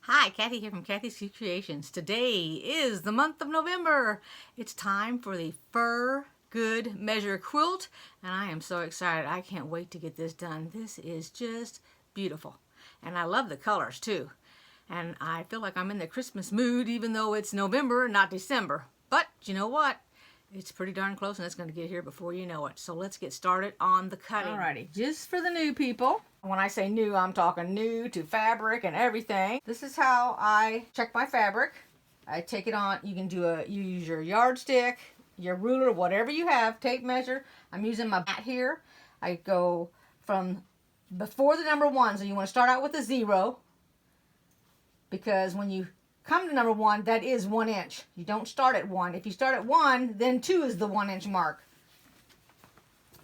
Hi, Kathy here from Kathy's Cute Creations. Today is the month of November. It's time for the Fur Good Measure quilt, and I am so excited. I can't wait to get this done. This is just beautiful, and I love the colors too. And I feel like I'm in the Christmas mood even though it's November, not December. But you know what? It's pretty darn close and it's going to get here before you know it. So let's get started on the cutting. Alrighty, just for the new people. When I say new, I'm talking new to fabric and everything. This is how I check my fabric. I take it on, you use your yardstick, your ruler, whatever you have, tape measure. I'm using my mat here. I go from before the number 1, so you want to start out with a 0, because when you come to number 1, that is 1 inch. You don't start at 1. If you start at 1, then 2 is the 1 inch mark.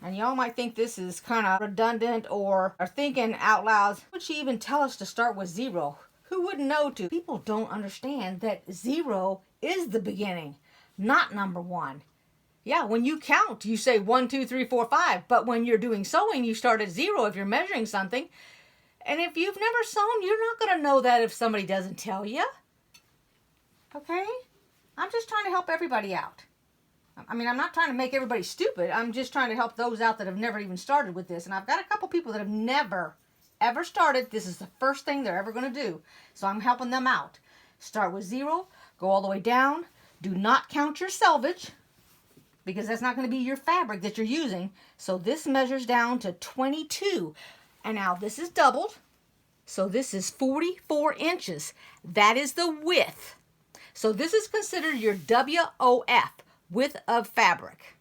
And y'all might think this is kind of redundant or are thinking out loud, would she even tell us to start with 0? Who wouldn't know to? People don't understand that 0 is the beginning, not number 1. Yeah, when you count, you say 1, 2, 3, 4, 5. But when you're doing sewing, you start at 0 if you're measuring something. And if you've never sewn, you're not going to know that if somebody doesn't tell you. Okay? I'm just trying to help everybody out. I mean, I'm not trying to make everybody stupid. I'm just trying to help those out that have never even started with this. And I've got a couple people that have never, ever started. This is the first thing they're ever going to do. So I'm helping them out. Start with 0. Go all the way down. Do not count your selvage, because that's not going to be your fabric that you're using. So this measures down to 22. And now this is doubled. So this is 44 inches. That is the width. So this is considered your WOF, width of fabric.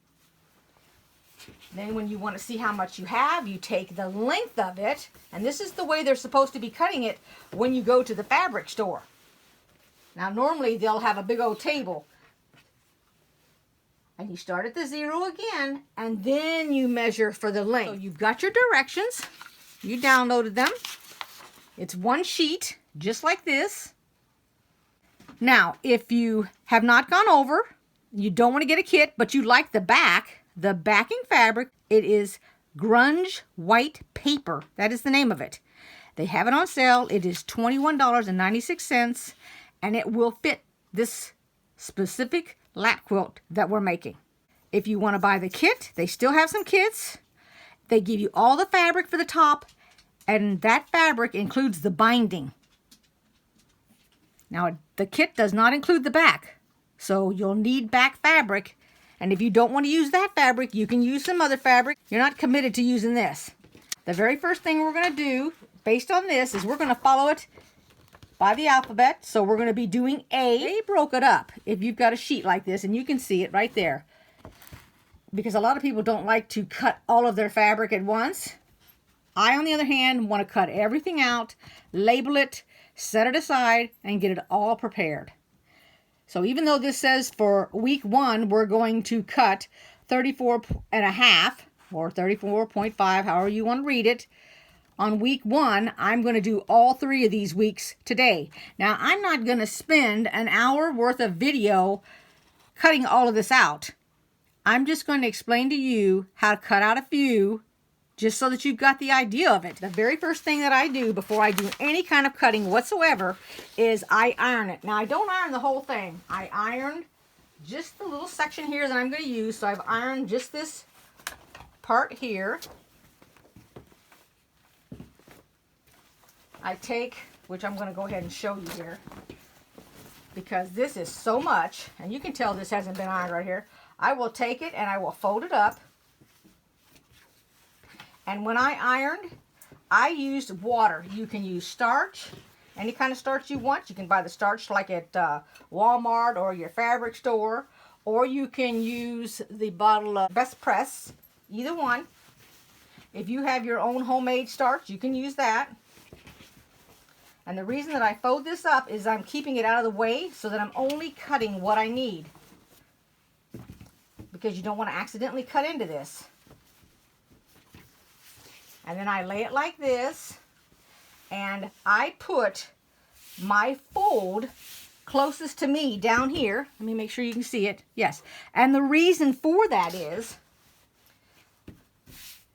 Then when you want to see how much you have, you take the length of it, and this is the way they're supposed to be cutting it when you go to the fabric store. Now normally they'll have a big old table, and you start at the 0 again, and then you measure for the length. So you've got your directions. You downloaded them. It's one sheet, just like this. Now, if you have not gone over, you don't want to get a kit, but you like the backing fabric, it is Grunge White Paper. That is the name of it. They have it on sale. It is $21.96, and it will fit this specific lap quilt that we're making. If you want to buy the kit, they still have some kits. They give you all the fabric for the top, and that fabric includes the binding. Now, the kit does not include the back, so you'll need back fabric. And if you don't want to use that fabric, you can use some other fabric. You're not committed to using this. The very first thing we're going to do, based on this, is we're going to follow it by the alphabet. So we're going to be doing A. They broke it up. If you've got a sheet like this, and you can see it right there, because a lot of people don't like to cut all of their fabric at once. I, on the other hand, want to cut everything out, label it, set it aside, and get it all prepared. So even though this says for week 1, we're going to cut 34.5 or 34.5, however you want to read it. On week 1, I'm going to do all 3 of these weeks today. Now, I'm not going to spend an hour worth of video cutting all of this out. I'm just going to explain to you how to cut out a few, just so that you've got the idea of it. The very first thing that I do before I do any kind of cutting whatsoever is I iron it. Now, I don't iron the whole thing. I iron just the little section here that I'm going to use. So I've ironed just this part here. I take, which I'm going to go ahead and show you here, because this is so much, and you can tell this hasn't been ironed right here. I will take it and I will fold it up. And when I ironed, I used water. You can use starch, any kind of starch you want. You can buy the starch like at Walmart or your fabric store, or you can use the bottle of Best Press, either one. If you have your own homemade starch, you can use that. And the reason that I fold this up is I'm keeping it out of the way so that I'm only cutting what I need, because you don't want to accidentally cut into this. And then I lay it like this, and I put my fold closest to me down here. Let me make sure you can see it. Yes. And the reason for that is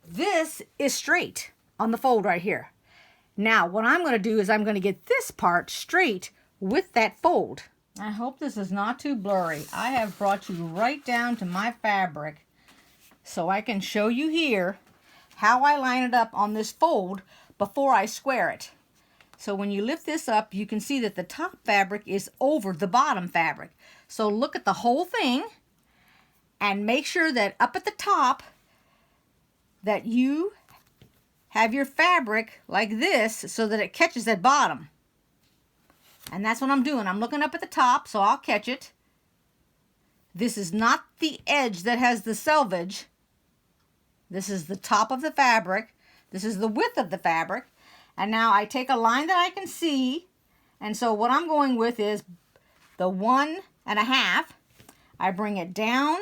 this is straight on the fold right here. Now, what I'm going to do is I'm going to get this part straight with that fold. I hope this is not too blurry. I have brought you right down to my fabric so I can show you here how I line it up on this fold before I square it. So when you lift this up, you can see that the top fabric is over the bottom fabric. So look at the whole thing and make sure that up at the top that you have your fabric like this so that it catches that bottom. And that's what I'm doing. I'm looking up at the top so I'll catch it. This is not the edge that has the selvage. This is the top of the fabric. This is the width of the fabric. And now I take a line that I can see. And so what I'm going with is the 1.5. I bring it down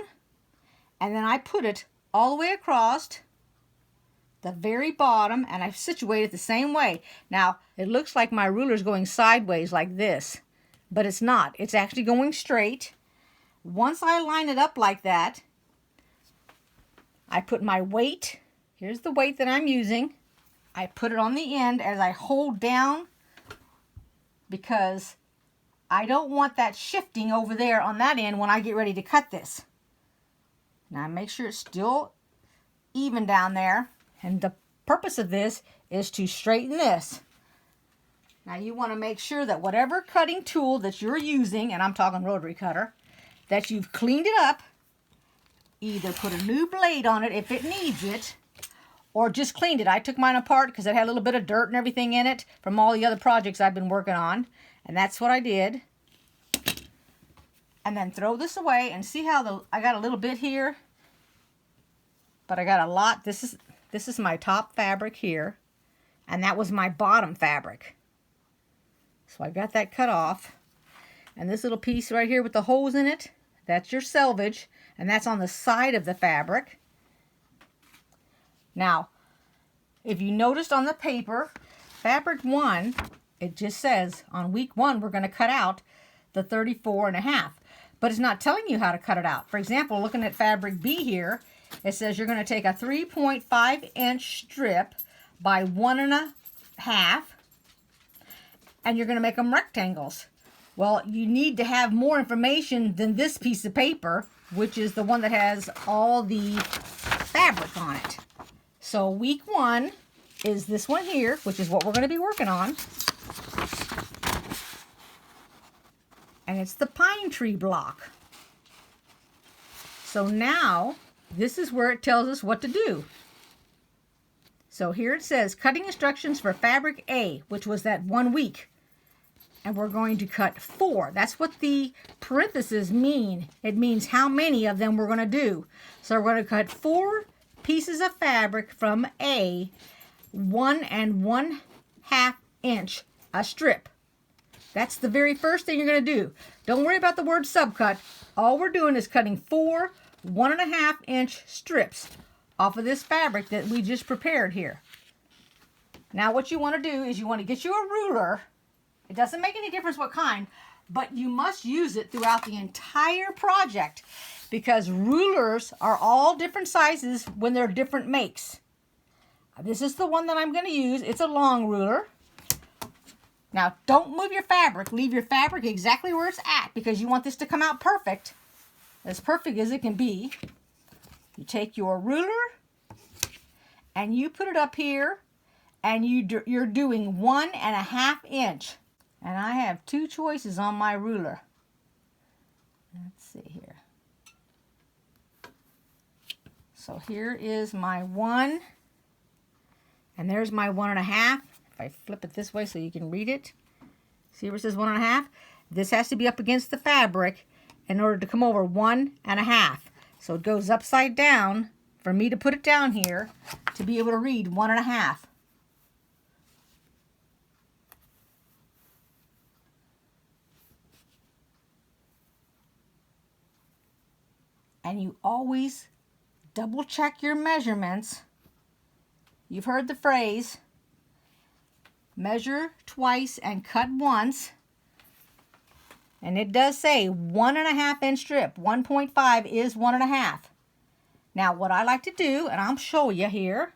and then I put it all the way across the very bottom, and I situate it the same way. Now, it looks like my ruler is going sideways like this, but it's not. It's actually going straight. Once I line it up like that, I put my weight. Here's the weight that I'm using. I put it on the end as I hold down because I don't want that shifting over there on that end when I get ready to cut this. Now, make sure it's still even down there. And the purpose of this is to straighten this. Now you want to make sure that whatever cutting tool that you're using, and I'm talking rotary cutter, that you've cleaned it up, either put a new blade on it if it needs it, or just cleaned it. I took mine apart because it had a little bit of dirt and everything in it from all the other projects I've been working on. And that's what I did. And then throw this away and see how I got a little bit here, but I got a lot. This is my top fabric here, and that was my bottom fabric. So I got that cut off. And this little piece right here with the holes in it, that's your selvage, and that's on the side of the fabric. Now, if you noticed on the paper, fabric 1, it just says on week 1 we're going to cut out the 34.5, but it's not telling you how to cut it out. For example, looking at fabric B here, it says you're going to take a 3.5-inch strip by 1.5, and you're going to make them rectangles. Well, you need to have more information than this piece of paper, which is the one that has all the fabric on it. So week 1 is this one here, which is what we're going to be working on. And it's the pine tree block. So now, this is where it tells us what to do. So here it says, cutting instructions for fabric A, which was that 1 week. And we're going to cut 4. That's what the parentheses mean. It means how many of them we're going to do. So we're going to cut 4 pieces of fabric from A, 1 1/2 inch a strip. That's the very first thing you're going to do. Don't worry about the word subcut. All we're doing is cutting 4 1.5 inch strips off of this fabric that we just prepared here. Now what you want to do is you want to get you a ruler. It doesn't make any difference what kind, but you must use it throughout the entire project because rulers are all different sizes when they're different makes. This is the one that I'm going to use. It's a long ruler. Now don't move your fabric. Leave your fabric exactly where it's at because you want this to come out perfect. As perfect as it can be. You take your ruler and you put it up here and you're doing 1.5 inch. And I have 2 choices on my ruler. Let's see here. So here is my 1, and there's my 1.5. If I flip it this way so you can read it. See where it says 1.5? This has to be up against the fabric in order to come over 1.5. So it goes upside down for me to put it down here to be able to read 1.5. And you always double check your measurements. You've heard the phrase, measure twice and cut once. And it does say 1.5 inch strip. 1.5 is 1.5. Now what I like to do, and I'll show you here,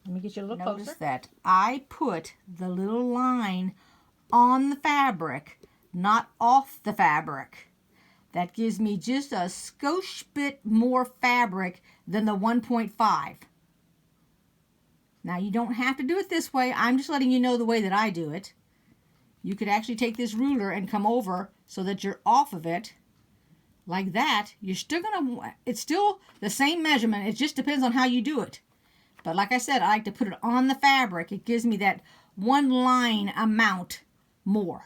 Let me get you a little closer. Notice that I put the little line on the fabric, not off the fabric. That gives me just a skosh bit more fabric than the 1.5. Now you don't have to do it this way. I'm just letting you know the way that I do it. You could actually take this ruler and come over so that you're off of it. Like that. You're still gonna, it's still the same measurement. It just depends on how you do it. But like I said, I like to put it on the fabric. It gives me that one line amount more.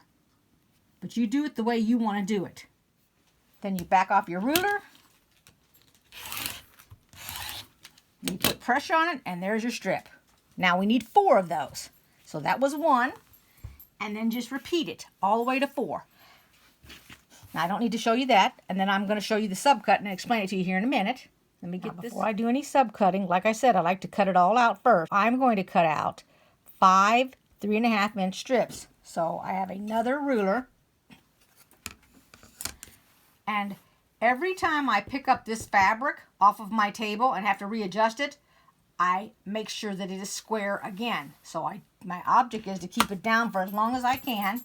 But you do it the way you want to do it. Then you back off your ruler. You put pressure on it, and there's your strip. Now we need 4 of those. So that was 1. And then just repeat it all the way to 4. Now I don't need to show you that. And then I'm going to show you the subcut and explain it to you here in a minute. Let me get this. Before I do any subcutting, like I said, I like to cut it all out first. I'm going to cut out 5 3.5-inch strips. So I have another ruler. And every time I pick up this fabric off of my table and have to readjust it, I make sure that it is square again. So my object is to keep it down for as long as I can.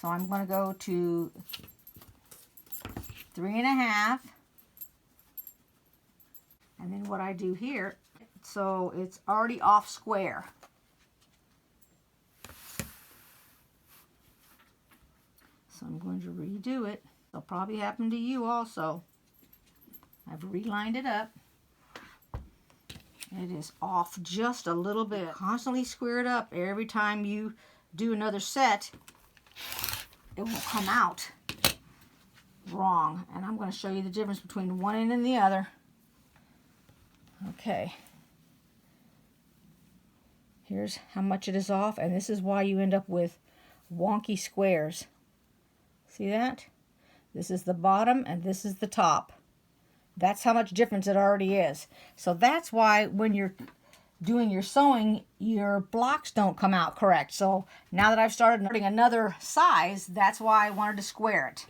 So I'm going to go to 3.5. And then what I do here, so it's already off square. So I'm going to redo it. It'll probably happen to you also. I've relined it up. It is off just a little bit. Constantly square it up. Every time you do another set, it will come out wrong. And I'm going to show you the difference between one end and the other. Okay. Here's how much it is off, and this is why you end up with wonky squares. See that? This is the bottom and this is the top. That's how much difference it already is. So that's why when you're doing your sewing, your blocks don't come out correct. So now that I've started putting another size, that's why I wanted to square it.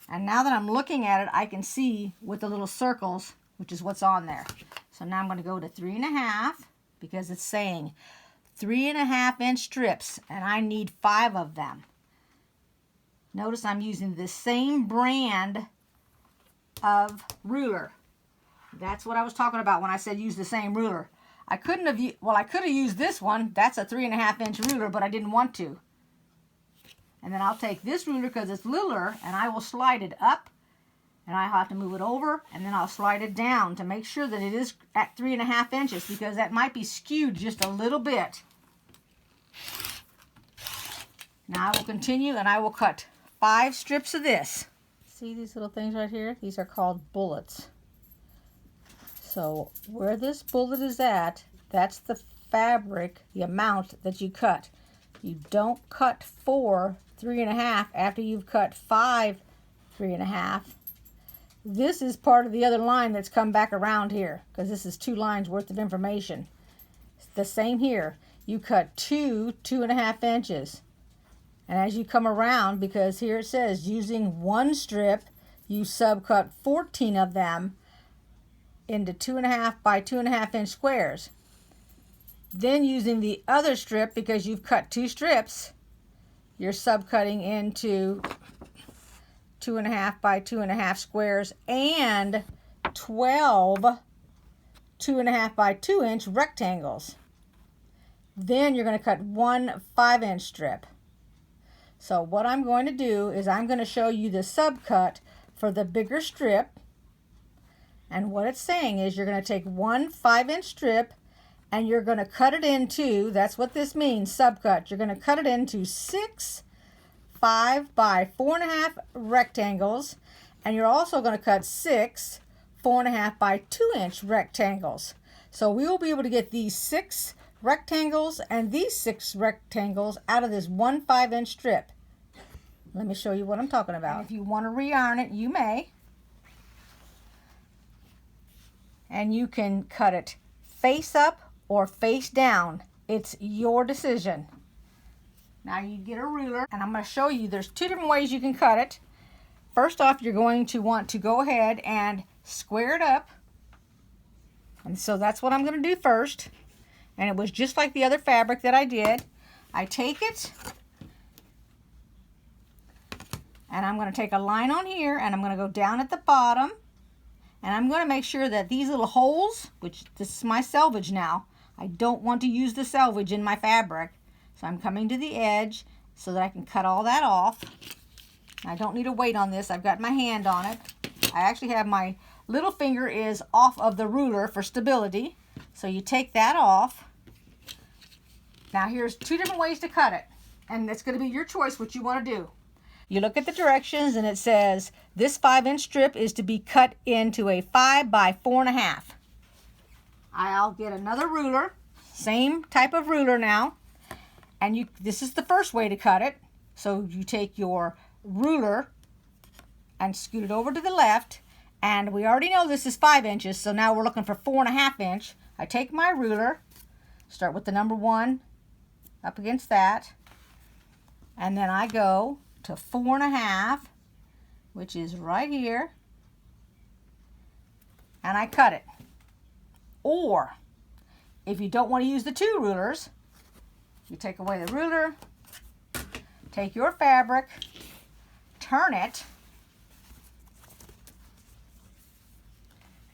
And now that I'm looking at it, I can see with the little circles, which is what's on there. So now I'm going to go to 3.5 because it's saying 3.5-inch strips, and I need 5 of them. Notice I'm using the same brand of ruler. That's what I was talking about when I said use the same ruler. I couldn't have, well, I could have used this one. That's a 3.5-inch ruler, but I didn't want to. And then I'll take this ruler because it's littler, and I will slide it up, and I have to move it over, and then I'll slide it down to make sure that it is at 3.5 inches, because that might be skewed just a little bit. Now I will continue, and I will cut 5 strips of this. See these little things right here? These are called bullets. So where this bullet is at, that's the fabric, the amount that you cut. You don't cut 4 3.5 after you've cut 5 3.5. This is part of the other line that's come back around here, because this is 2 lines worth of information. It's the same here. You cut 2 2.5 inches. And as you come around, because here it says using 1 strip, you subcut 14 of them into 2.5 by 2.5 inch squares. Then using the other strip, because you've cut 2 strips, you're subcutting into 2.5 by 2.5 squares and 12 2.5 by 2 inch rectangles. Then you're going to cut 1 5-inch strip. So what I'm going to do is I'm going to show you the subcut for the bigger strip. And what it's saying is you're going to take 1 5-inch strip and you're going to cut it into, that's what this means, subcut. You're going to cut it into 6 5 by 4.5 rectangles, and you're also going to cut 6 4.5 by 2-inch rectangles. So we will be able to get these 6 rectangles and these 6 rectangles out of this 1 5-inch strip. Let me show you what I'm talking about. And if you want to re-iron it, you may. And you can cut it face up or face down. It's your decision. Now you get a ruler, and I'm going to show you there's 2 different ways you can cut it. First off, you're going to want to go ahead and square it up. And so that's what I'm going to do first. And it was just like the other fabric that I did. I take it, and I'm going to take a line on here, and I'm going to go down at the bottom, and I'm going to make sure that these little holes, which this is my selvage now, I don't want to use the selvage in my fabric. So I'm coming to the edge so that I can cut all that off. I don't need a weight on this. I've got my hand on it. I actually have my little finger is off of the ruler for stability. So you take that off. Now here's two different ways to cut it. And it's going to be your choice what you want to do. You look at the directions and it says this 5-inch strip is to be cut into a 5 by 4.5. I'll get another ruler, same type of ruler now. And this is the first way to cut it. So you take your ruler and scoot it over to the left. And we already know this is 5 inches, so now we're looking for 4.5 inch. I take my ruler, start with the number 1 up against that. And then I go to 4.5, which is right here. And I cut it. Or, if you don't want to use the 2 rulers, you take away the ruler, take your fabric, turn it,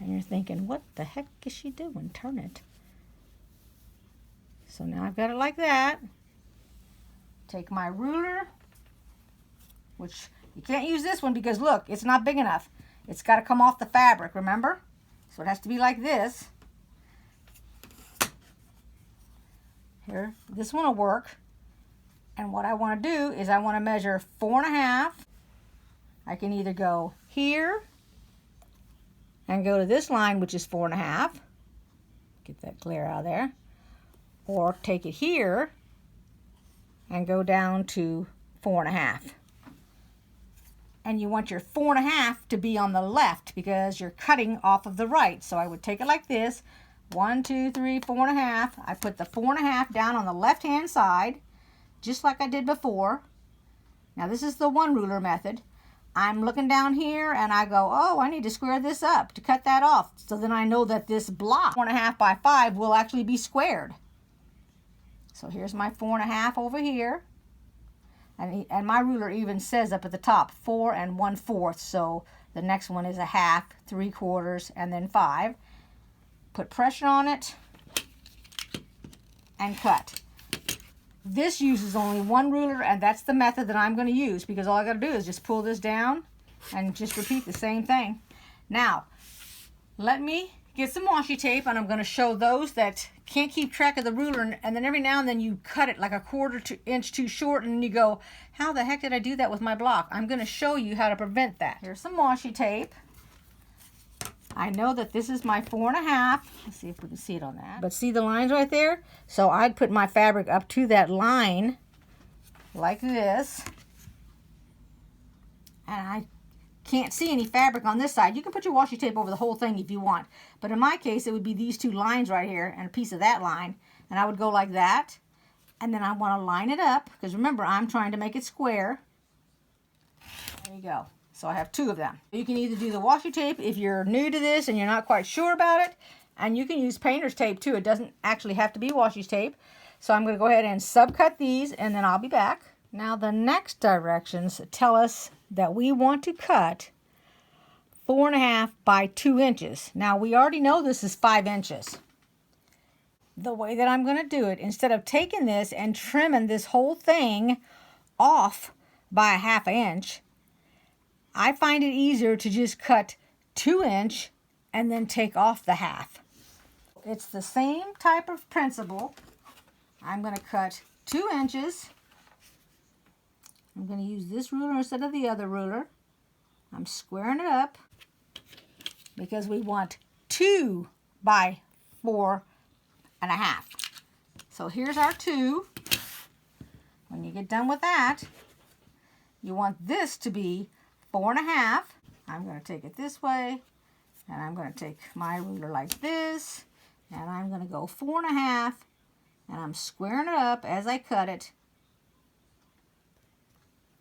and you're thinking, what the heck is she doing? Turn it. So now I've got it like that. Take my ruler, which you can't use this one because look, it's not big enough. It's got to come off the fabric, remember? So it has to be like this. Here, this one will work. And what I want to do is I want to measure 4.5. I can either go here and go to this line, which is 4.5. Get that glare out of there. Or take it here and go down to 4.5. And you want your 4.5 to be on the left because you're cutting off of the right. So I would take it like this. 1, 2, 3, 4.5. I put the 4.5 down on the left hand side, just like I did before. Now this is the 1 ruler method. I'm looking down here and I go, oh, I need to square this up to cut that off. So then I know that this block, 4.5 by 5, will actually be squared. So here's my 4.5 over here. And my ruler even says up at the top, 4 1/4. So the next one is 1/2, 3/4, and then 5. Put pressure on it and cut. This uses only 1 ruler, and that's the method that I'm going to use because all I got to do is just pull this down and just repeat the same thing. Now, let me get some washi tape, and I'm going to show those that can't keep track of the ruler, and then every now and then you cut it like a 1/4 inch too short, and then you go, how the heck did I do that with my block? I'm going to show you how to prevent that. Here's some washi tape. I know that this is my 4.5. Let's see if we can see it on that. But see the lines right there? So I'd put my fabric up to that line like this. And I can't see any fabric on this side. You can put your washi tape over the whole thing if you want. But in my case, it would be these 2 lines right here and a piece of that line. And I would go like that. And then I want to line it up. Because remember, I'm trying to make it square. There you go. So I have 2 of them. You can either do the washi tape if you're new to this and you're not quite sure about it. And you can use painter's tape too. It doesn't actually have to be washi tape. So I'm going to go ahead and subcut these and then I'll be back. Now the next directions tell us that we want to cut 4.5 by 2 inches. Now we already know this is 5 inches. The way that I'm going to do it, instead of taking this and trimming this whole thing off by 1/2 inch, I find it easier to just cut 2 inch and then take off the 1/2. It's the same type of principle. I'm going to cut 2 inches. I'm going to use this ruler instead of the other ruler. I'm squaring it up because we want 2 by 4.5. So here's our 2. When you get done with that, you want this to be 4.5. I'm going to take it this way, and I'm going to take my ruler like this, and I'm going to go 4.5, and I'm squaring it up as I cut it.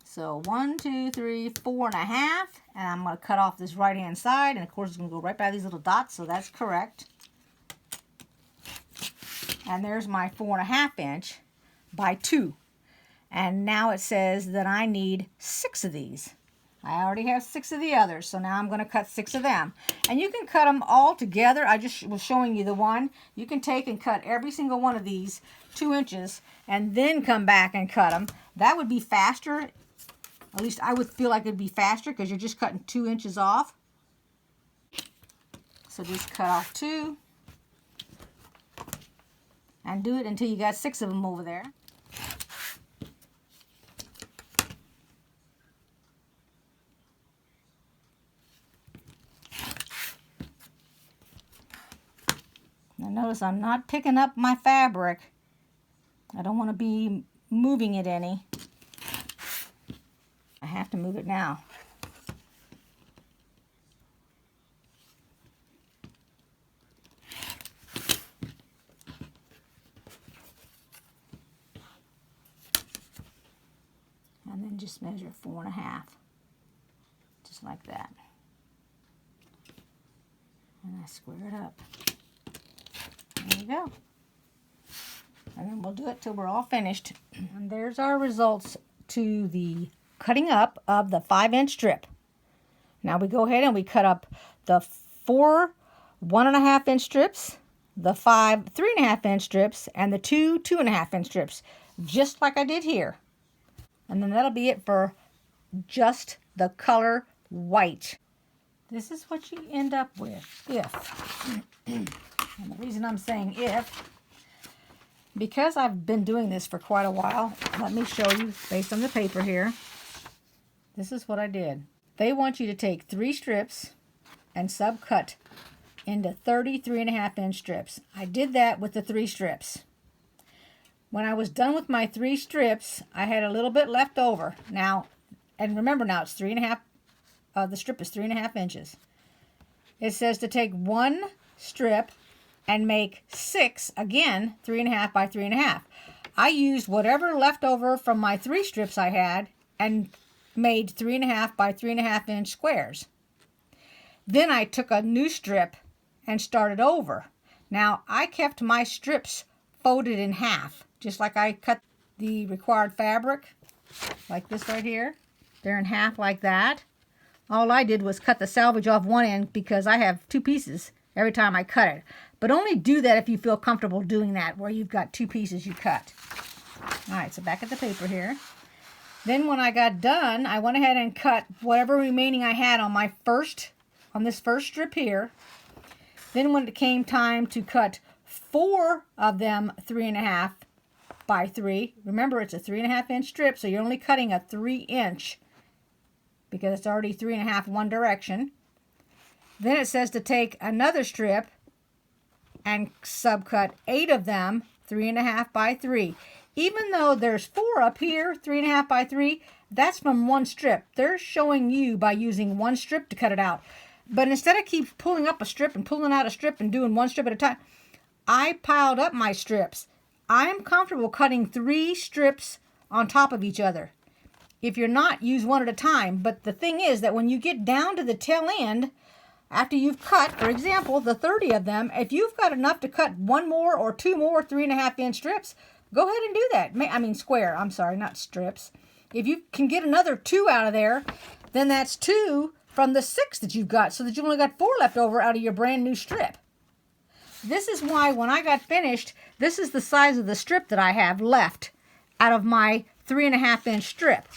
So 1, 2, 3, 4.5, and I'm going to cut off this right hand side, and of course it's going to go right by these little dots, so that's correct. And there's my 4.5 inch by 2. And now it says that I need 6 of these. I already have 6 of the others, so now I'm going to cut 6 of them. And you can cut them all together. I just was showing you the one. You can take and cut every single one of these 2 inches and then come back and cut them. That would be faster. At least I would feel like it would be faster because you're just cutting 2 inches off. So just cut off 2. And do it until you got 6 of them over there. Now notice I'm not picking up my fabric. I don't want to be moving it any. I have to move it now. And then just measure 4.5, just like that. And I square it up. There you go. And then we'll do it till we're all finished. And there's our results to the cutting up of the 5-inch strip. Now we go ahead and we cut up the 4 1.5-inch strips, the 5 3.5-inch strips, and the 2 2.5-inch strips, just like I did here. And then that'll be it for just the color white. This is what you end up with if. And the reason I'm saying if, because I've been doing this for quite a while, let me show you based on the paper here. This is what I did. They want you to take 3 strips and subcut into 3.5-inch strips. I did that with the 3 strips. When I was done with my 3 strips, I had a little bit left over. Now, and remember now, it's 3.5, the strip is 3.5 inches. It says to take 1 strip and make 6, again, 3.5 by 3.5. I used whatever left over from my 3 strips I had and made 3.5 by 3.5-inch squares. Then I took a new strip and started over. Now, I kept my strips folded in half, just like I cut the required fabric, like this right here. They're in half like that. All I did was cut the selvage off one end because I have 2 pieces every time I cut it. But only do that if you feel comfortable doing that, where you've got 2 pieces you cut. All right, so back at the paper here. Then when I got done, I went ahead and cut whatever remaining I had on this first strip here. Then when it came time to cut 4 of them 3.5 by 3, remember it's a 3.5-inch strip, so you're only cutting a 3-inch because it's already 3.5 one direction. Then it says to take another strip and subcut 8 of them 3.5 by 3. Even though there's 4 up here, 3.5 by 3, that's from 1 strip. They're showing you by using 1 strip to cut it out. But instead of keep pulling up a strip and pulling out a strip and doing 1 strip at a time, I piled up my strips. I'm comfortable cutting 3 strips on top of each other. If you're not, use 1 at a time. But the thing is that when you get down to the tail end, after you've cut, for example, the 30 of them, if you've got enough to cut 1 more or 2 more 3.5-inch strips, go ahead and do that. I mean square, I'm sorry, not strips. If you can get another 2 out of there, then that's 2 from the 6 that you've got, so that you only got 4 left over out of your brand new strip. This is why when I got finished, this is the size of the strip that I have left out of my 3.5-inch strip.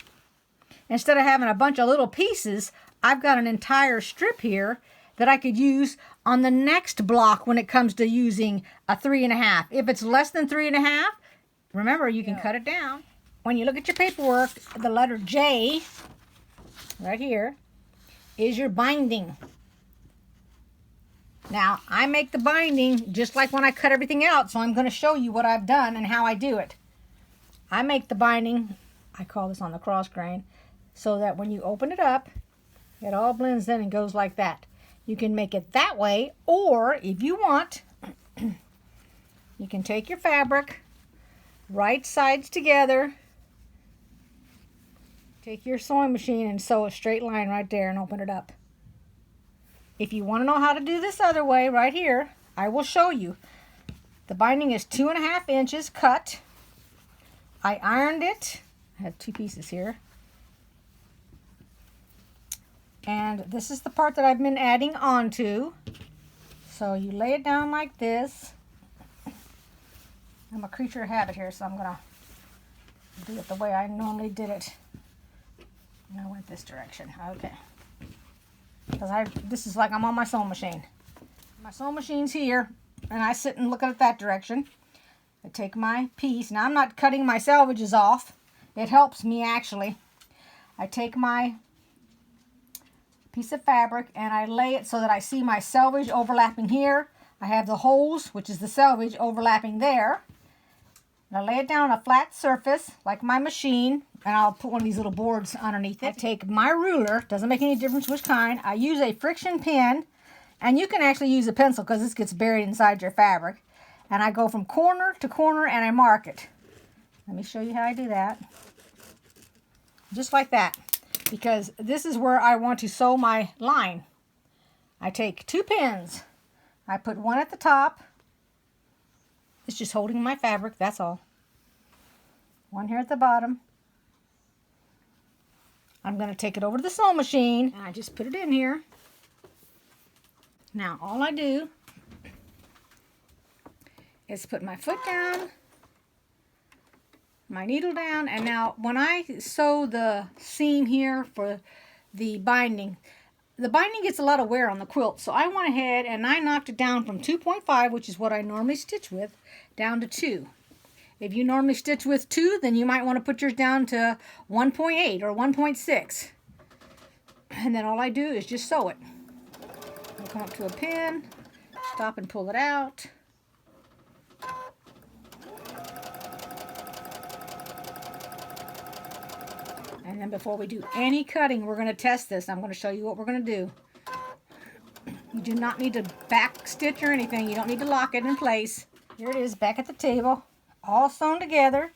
Instead of having a bunch of little pieces, I've got an entire strip here that I could use on the next block when it comes to using a 3.5. If it's less than 3.5, remember you can cut it down. When you look at your paperwork, the letter J, right here, is your binding. Now, I make the binding just like when I cut everything out, so I'm going to show you what I've done and how I do it. I make the binding, I call this on the cross grain, so that when you open it up, it all blends in and goes like that. You can make it that way, or if you want, you can take your fabric, right sides together, take your sewing machine and sew a straight line right there and open it up. If you want to know how to do this other way, right here, I will show you. The binding is 2.5 inches cut. I ironed it. I have 2 pieces here. And this is the part that I've been adding onto. So you lay it down like this. I'm a creature of habit here, so I'm going to do it the way I normally did it. And I went this direction. Okay. Because this is like I'm on my sewing machine. My sewing machine's here, and I sit and look at it that direction. I take my piece. Now I'm not cutting my selvages off. It helps me actually. I take my piece of fabric and I lay it so that I see my selvage overlapping here. I have the holes, which is the selvage, overlapping there. And I lay it down on a flat surface like my machine, and I'll put one of these little boards underneath it. I take my ruler, doesn't make any difference which kind. I use a friction pin, and you can actually use a pencil because this gets buried inside your fabric. And I go from corner to corner and I mark it. Let me show you how I do that. Just like that, because this is where I want to sew my line. I take 2 pins. I put one at the top. It's just holding my fabric, that's all. One here at the bottom. I'm going to take it over to the sewing machine, and I just put it in here. Now, all I do is put my foot down, my needle down, and now when I sew the seam here for the binding gets a lot of wear on the quilt, so I went ahead and I knocked it down from 2.5, which is what I normally stitch with, down to 2. If you normally stitch with 2, then you might want to put yours down to 1.8 or 1.6. And then all I do is just sew it. I'll come up to a pin, stop and pull it out. And then before we do any cutting, we're going to test this. I'm going to show you what we're going to do. You do not need to back stitch or anything. You don't need to lock it in place. Here it is back at the table, all sewn together.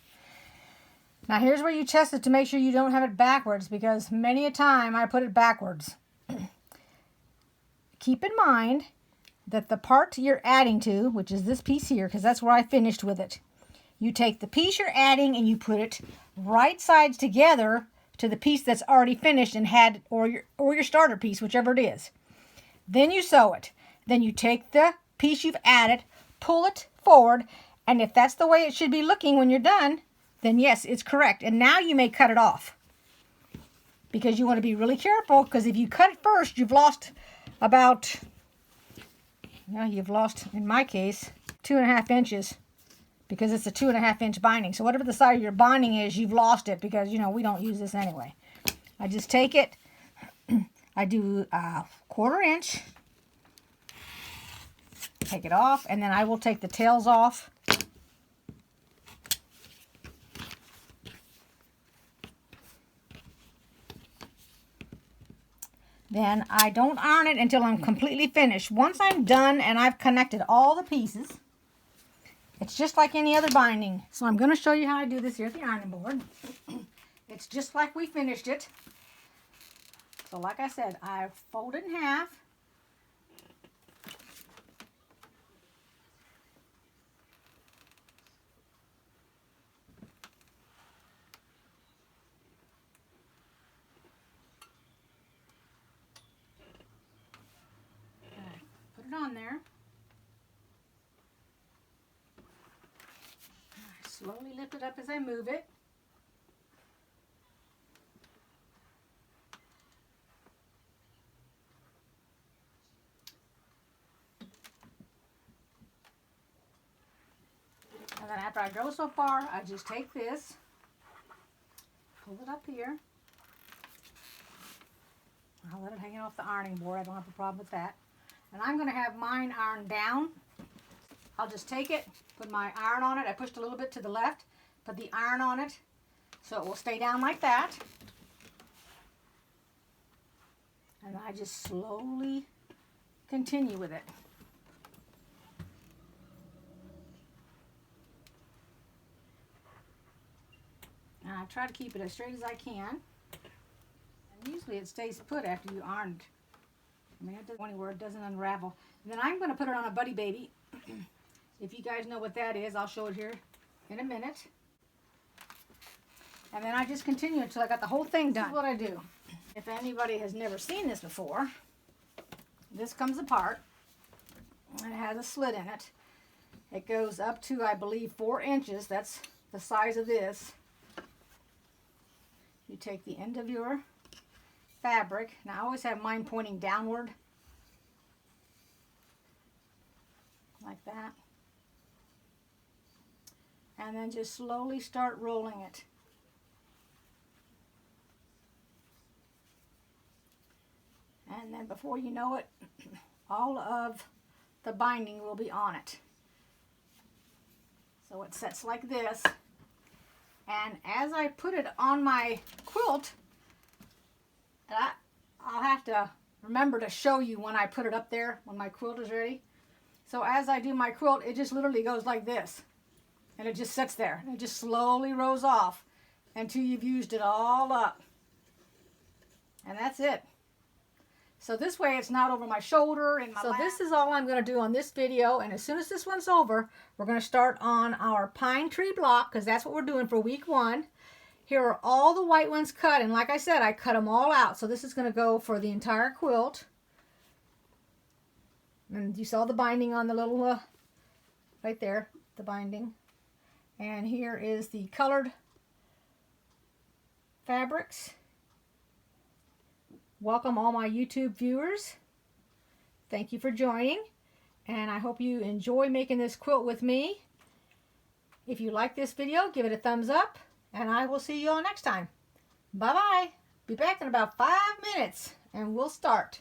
Now here's where you test it to make sure you don't have it backwards, because many a time I put it backwards. Keep in mind that the part you're adding to, which is this piece here, because that's where I finished with it, you take the piece you're adding and you put it right sides together to the piece that's already finished and had, or your starter piece, whichever it is. Then you sew it. Then you take the piece you've added, pull it forward, and if that's the way it should be looking when you're done, then yes, it's correct. And now you may cut it off, because you want to be really careful, because if you cut it first, you've lost about, you've lost, in my case, 2.5 inches. Because it's a 2.5 inch binding. So whatever the size of your binding is, you've lost it, because, you know, we don't use this anyway. I just take it, I do a 1/4 inch, take it off, and then I will take the tails off. Then I don't iron it until I'm completely finished. Once I'm done and I've connected all the pieces, it's just like any other binding. So I'm going to show you how I do this here at the ironing board. It's just like we finished it. So like I said, I fold it in half. Put it on there. Slowly lift it up as I move it. And then after I go so far, I just take this, pull it up here. I'll let it hang off the ironing board. I don't have a problem with that. And I'm going to have mine ironed down. I'll just take it, put my iron on it. I pushed a little bit to the left, put the iron on it so it will stay down like that. And I just slowly continue with it. And I try to keep it as straight as I can. And usually it stays put after you ironed. I mean, it doesn't go anywhere, it doesn't unravel. And then I'm going to put it on a Buddy Baby. If you guys know what that is, I'll show it here in a minute. And then I just continue until I got the whole thing done. This is what I do. If anybody has never seen this before, this comes apart and it has a slit in it. It goes up to, I believe, 4 inches. That's the size of this. You take the end of your fabric. Now I always have mine pointing downward. Like that. And then just slowly start rolling it. And then before you know it, all of the binding will be on it. So it sets like this. And as I put it on my quilt, I'll have to remember to show you when I put it up there, when my quilt is ready. So as I do my quilt, it just literally goes like this. And it just sits there. It just slowly rolls off until you've used it all up. And that's it. So this way it's not over my shoulder and my lap. So this is all I'm going to do on this video. And as soon as this one's over, we're going to start on our pine tree block, because that's what we're doing for week 1. Here are all the white ones cut. And like I said, I cut them all out. So this is going to go for the entire quilt. And you saw the binding on the little, right there, the binding. And here is the colored fabrics. Welcome all my YouTube viewers. Thank you for joining. And I hope you enjoy making this quilt with me. If you like this video, give it a thumbs up. And I will see you all next time. Bye-bye. Be back in about 5 minutes and we'll start.